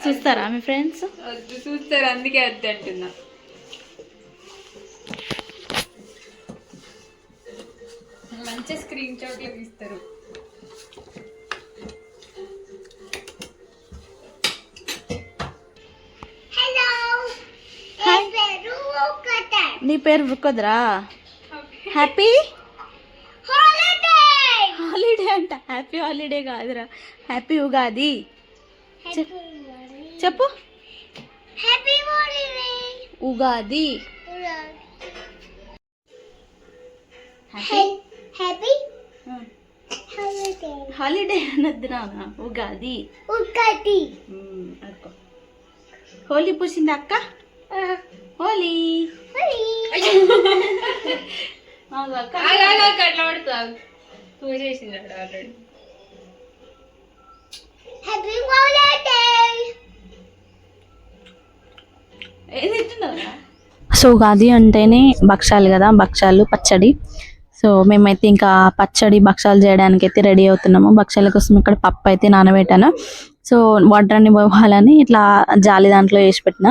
చూస్తారా మీ ఫ్రెండ్స్? చూస్తారు, అందుకే వద్దు అంటున్నా. మంచి స్క్రీన్ షాట్లు తీస్తారు. నీ పేరు వృకద్రా? హ్యాపీ హాలిడే అంట. హ్యాపీ హాలిడే కాదురా, హ్యాపీ ఉగాది చెప్పు. ఉగాది హాలిడే అనద్దు నాన్న, ఉగాది. హోలీ పూసింది అక్క, హోలీ. అట్లా పడుతుంది, పూజ చేసింది ఆల్రెడీ. సో ఉగాది అంటేనే భక్షాలు కదా, భక్షాలు పచ్చడి. సో మేమైతే ఇంకా పచ్చడి భక్షాలు చేయడానికి అయితే రెడీ అవుతున్నాము. భక్షాల కోసం ఇక్కడ పప్పు అయితే నానబెట్టాను. సో వాటర్ అన్ని పోవాలని ఇట్లా జాలి దాంట్లో వేసి పెట్టిన.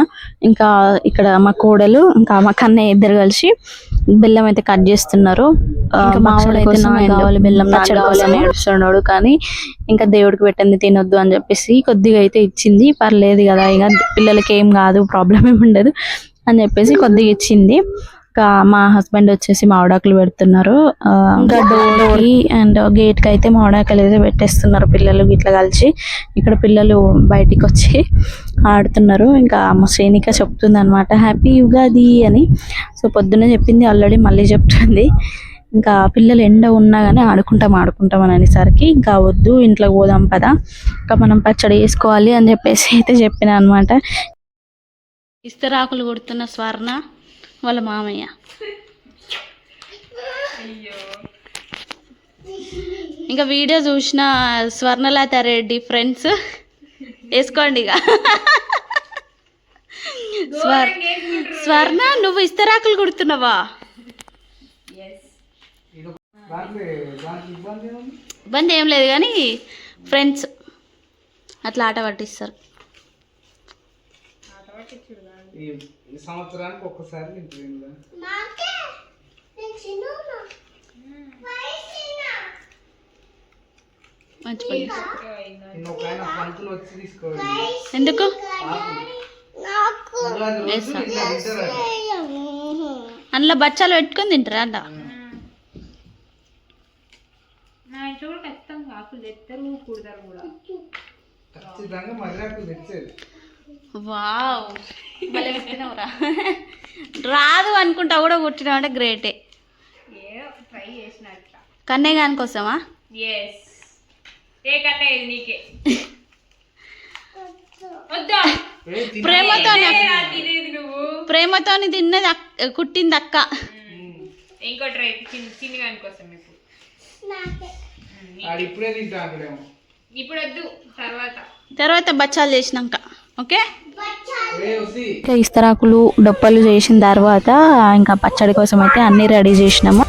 ఇంకా ఇక్కడ మా కోడలు ఇంకా మా కన్నయ్య ఇద్దరు కలిసి బెల్లం అయితే కట్ చేస్తున్నారు. మామిడి అయితే నాకు కావాలి, బెల్లం పచ్చడి కావాలని ఏడుస్తున్నాడు. కానీ ఇంకా దేవుడికి పెట్టింది తినొద్దు అని చెప్పేసి కొద్దిగా అయితే ఇచ్చింది. పర్లేదు కదా, ఇక పిల్లలకి ఏం కాదు, ప్రాబ్లం ఏమి ఉండదు అని చెప్పేసి కొద్దిగా ఇచ్చింది. ఇంకా మా హస్బెండ్ వచ్చేసి మామిడాకులు పెడుతున్నారు. ఇంకా డోర్ కి అండ్ గేట్ కి అయితే మామిడాకులు అయితే పెట్టేస్తున్నారు పిల్లలు ఇట్లా కలిసి. ఇక్కడ పిల్లలు బయటికి వచ్చి ఆడుతున్నారు. ఇంకా అమ్మ శ్రేణిక చెప్తుంది అనమాట హ్యాపీ ఉగాది అని. సో పొద్దున్నే చెప్పింది, ఆల్రెడీ మళ్ళీ చెప్తుంది. ఇంకా పిల్లలు ఎండ ఉన్నా కానీ ఆడుకుంటాం అని అనేసరికి ఇంకా వద్దు, ఇంట్లోకి పోదాం పదా, ఇంకా మనం పచ్చడి వేసుకోవాలి అని చెప్పేసి అయితే చెప్పిన అనమాట. ఇస్తరాకులు కొడుతున్న స్వర్ణ వాళ్ళ మామయ్య. ఇంకా వీడియో చూసిన స్వర్ణలత రెడ్డి ఫ్రెండ్స్ వేసుకోండి ఇక. స్వర్ణ నువ్వు ఇస్తరాకులు కొడుతున్నావా? ఇబ్బంది ఏం లేదు కానీ ఫ్రెండ్స్ అట్లా ఆట పట్టిస్తారు. సంవత్సరానికి ఒక్కసారి మంచి పని. ఎందుకు అందులో బచ్చాలు పెట్టుకొని తింటారా అంట. వావ్, రాదు అనుకుంటా కూడా కుట్టినావు అంటే గ్రేటే. కన్నయ్య గాని కోసమా? ప్రేమతో తిన్నది కుట్టింది అక్క. ఇంకో ట్రై చిన్ని గాని కోసం ఇప్పుడు వద్దు, తర్వాత బచ్చాలు చేసినాక ఓకే. ఇంకా ఇస్తరాకులు డొప్పలు చేసిన తర్వాత ఇంకా పచ్చడి కోసం అయితే అన్నీ రెడీ చేసినాము.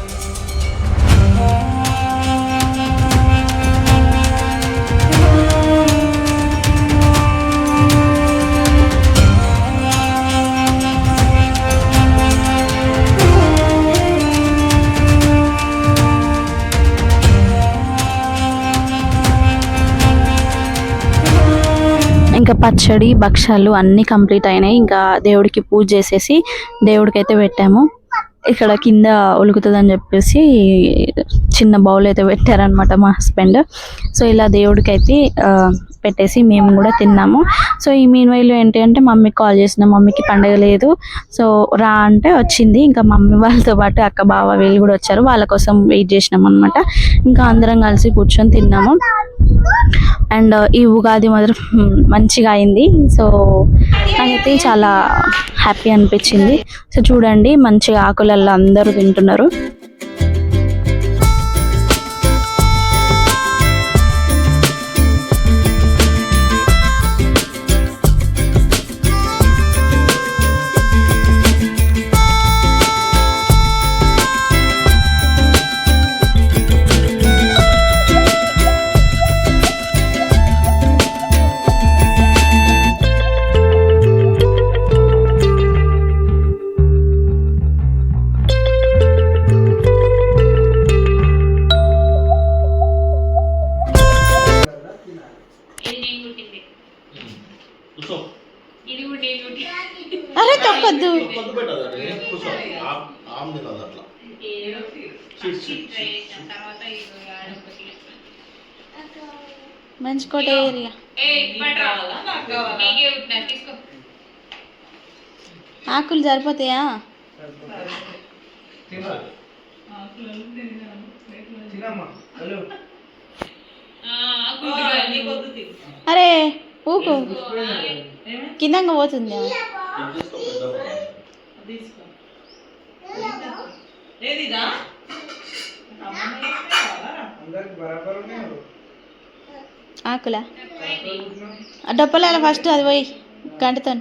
ఇంకా పచ్చడి భక్షాలు అన్నీ కంప్లీట్ అయినాయి. ఇంకా దేవుడికి పూజ చేసేసి దేవుడికి అయితే పెట్టాము. ఇక్కడ కింద ఉలుకుతుందని చెప్పేసి చిన్న బౌల్ అయితే పెట్టారనమాట మా హస్బెండ్. సో ఇలా దేవుడికి అయితే పెట్టేసి మేము కూడా తిన్నాము. సో ఈ మీన్ వైలో ఏంటి అంటే మమ్మీకి కాల్ చేసిన, మమ్మీకి పండగ లేదు సో రా అంటే వచ్చింది. ఇంకా మమ్మీ వాళ్ళతో పాటు అక్క బావ వీళ్ళు కూడా వచ్చారు, వాళ్ళ కోసం వెయిట్ చేసినాం అనమాట. ఇంకా అందరం కలిసి కూర్చొని తిన్నాము. అండ్ ఈ ఉగాది మాత్రం మంచిగా అయింది. సో నాకైతే చాలా హ్యాపీ అనిపించింది. సో చూడండి మంచిగా ఆకులల్లో అందరూ తింటున్నారు. వద్దు మంచి కోట ఏరియా ఆకులు సరిపోతాయా? అరే ఊకు కిందంగా పోతుంది. ఆకులా డబ్బల ఫస్ట్ అది పోయి గంటతో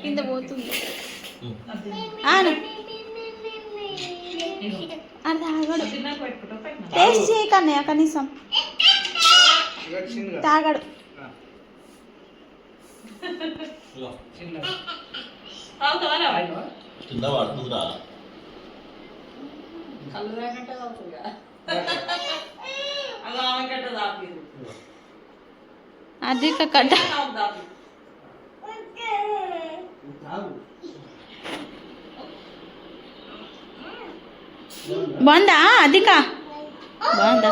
కింద పోతుంది. అది తాగడు. టేస్ట్ చేయి కన్నయ్య కనీసం తాగడు. అది కట్ట బాగుందా? అదిక బాగుందా?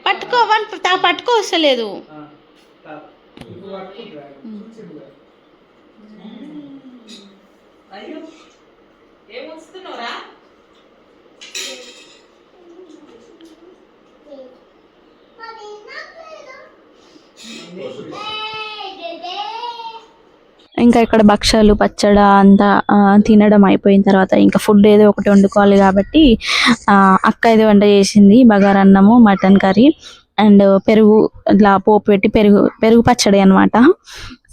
పట్టుకో పట్టుకో వస్తలేదు. ఇంకా ఇక్కడ భక్షాలు పచ్చడ అంతా తినడం అయిపోయిన తర్వాత ఇంకా ఫుడ్ ఏదో ఒకటి వండుకోవాలి కాబట్టి అక్క ఏదో వంట చేసింది. బగారన్నము, మటన్ కర్రీ అండ్ పెరుగు ఇట్లా పోపు పెట్టి పెరుగు పచ్చడి అనమాట.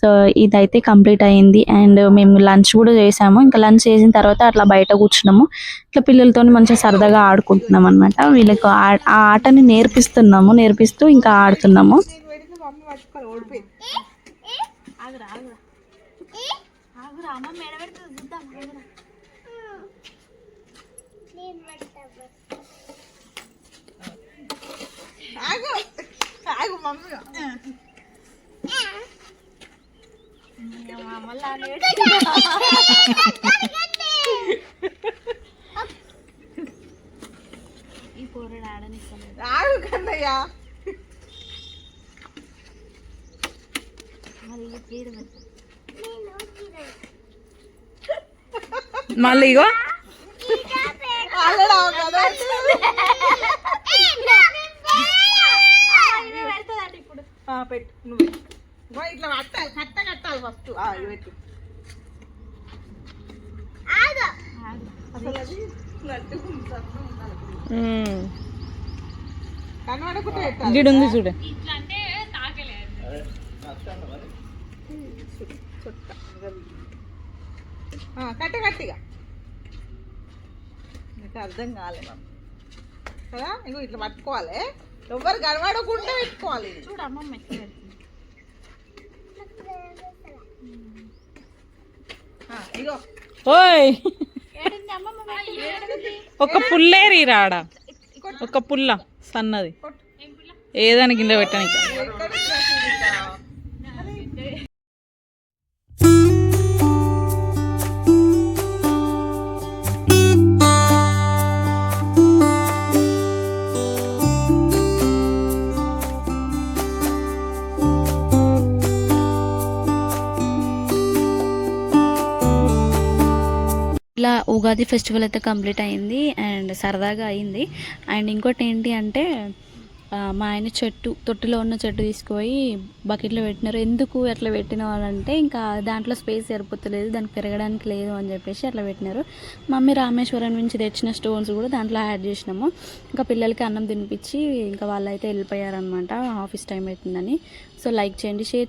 సో ఇదైతే కంప్లీట్ అయింది. అండ్ మేము లంచ్ కూడా చేసాము. ఇంకా లంచ్ చేసిన తర్వాత అట్లా బయట కూర్చున్నాము. ఇట్లా పిల్లలతో మంచిగా సరదాగా ఆడుకుంటున్నాం అనమాట. వీళ్ళకి ఆ ఆటని నేర్పిస్తూ ఇంకా ఆడుతున్నాము. ఈ పోరడు ఆడనిస్తాను కన్నయ్యా. మళ్ళీ ఇగో పెట్టు నువ్వు ఇట్లా కట్టాలి కట్టాలి ఫస్ట్ పెట్టు. కనబడకుండా చూడు కట్ట కట్టిగా నీకు అర్థం కాలే కదా. ఇంకో ఇట్లా పట్టుకోవాలి, ఎవరు కనబడకుండా పెట్టుకోవాలి. చూడు అమ్మమ్మ ఇగో ఓయ్ ఒక పుల్లేరి రాడ ఒక పుల్ల సన్నది ఏదాని కింద పెట్టడానికి. ఇలా ఉగాది ఫెస్టివల్ అయితే కంప్లీట్ అయింది అండ్ సరదాగా అయింది. అండ్ ఇంకోటి ఏంటి అంటే మా ఆయన తొట్టిలో ఉన్న చెట్టు తీసుకుపోయి బకెట్లో పెట్టినారు. ఎందుకు అట్లా పెట్టిన వాళ్ళంటే ఇంకా దాంట్లో స్పేస్ సరిపోతలేదు, దానికి పెరగడానికి లేదు అని చెప్పేసి అట్లా పెట్టినారు. మమ్మీ రామేశ్వరం నుంచి తెచ్చిన స్టోన్స్ కూడా దాంట్లో యాడ్ చేసినాము. ఇంకా పిల్లలకి అన్నం తినిపించి ఇంకా వాళ్ళైతే వెళ్ళిపోయారనమాట, ఆఫీస్ టైం అవుతుందని. సో లైక్ చేయండి, షేర్